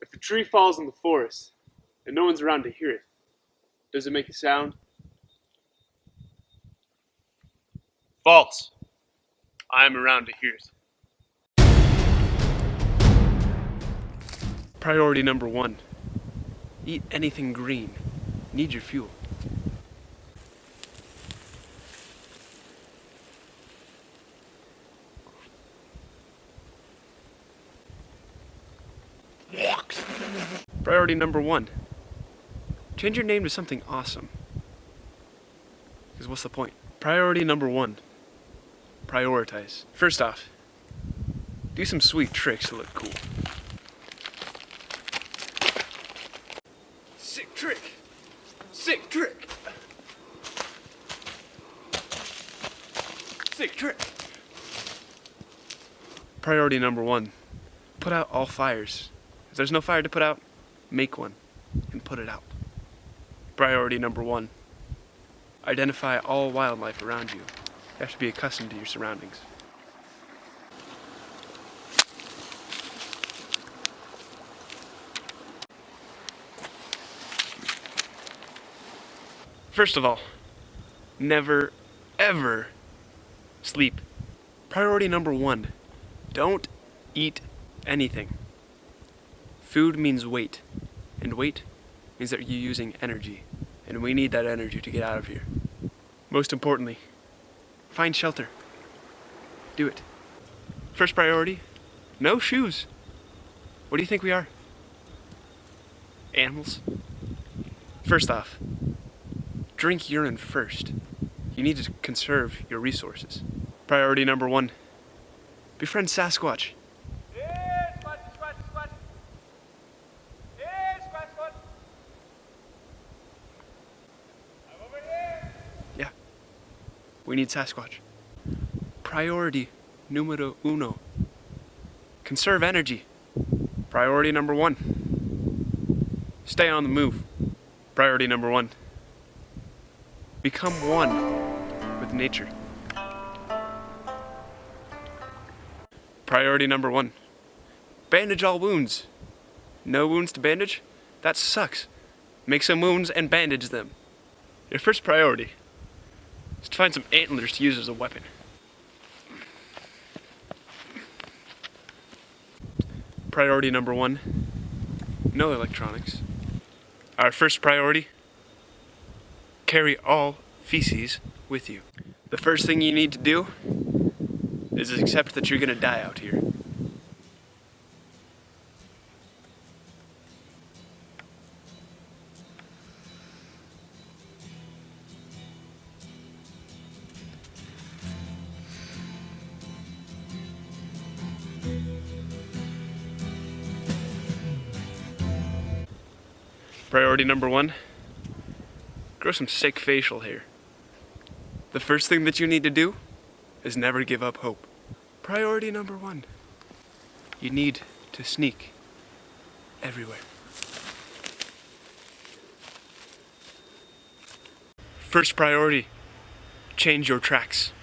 If a tree falls in the forest and no one's around to hear it, does it make a sound? False. I'm around to hear it. Priority number 1. Eat anything green. Need your fuel. Priority number 1. Change your name to something awesome. Because what's the point? Priority number 1. Prioritize. First off, do some sweet tricks to look cool. Sick trick! Sick trick! Sick trick! Priority number 1. Put out all fires. If there's no fire to put out, make one and put it out. Priority number 1. Identify all wildlife around you. You have to be accustomed to your surroundings. First of all, never, ever sleep. Priority number 1. Don't eat anything. Food means weight, and weight means that you're using energy, and we need that energy to get out of here. Most importantly, find shelter. Do it. First priority, no shoes. What do you think we are? Animals? First off, drink urine first. You need to conserve your resources. Priority number 1, befriend Sasquatch. Yeah, we need Sasquatch. Priority numero 1, conserve energy. Priority number 1, stay on the move. Priority number 1, become one with nature. Priority number 1, bandage all wounds. No wounds to bandage? That sucks. Make some wounds and bandage them. Your first priority is to find some antlers to use as a weapon. Priority number 1, no electronics. Our first priority, carry all feces with you. The first thing you need to do is accept that you're gonna die out here. Priority number 1, grow some sick facial hair. The first thing that you need to do is never give up hope. Priority number 1, you need to sneak everywhere. First priority, change your tracks.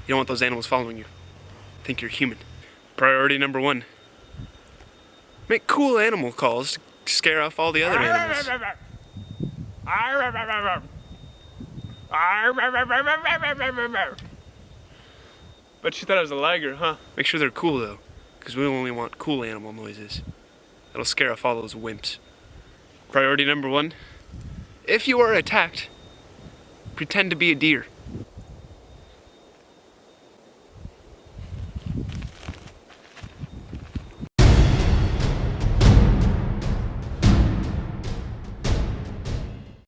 You don't want those animals following you. Think you're human. Priority number 1, make cool animal calls to scare off all the other animals. But you thought I was a liger, huh? Make sure they're cool though, because we only want cool animal noises. That'll scare off all those wimps. Priority number 1, if you are attacked, pretend to be a deer.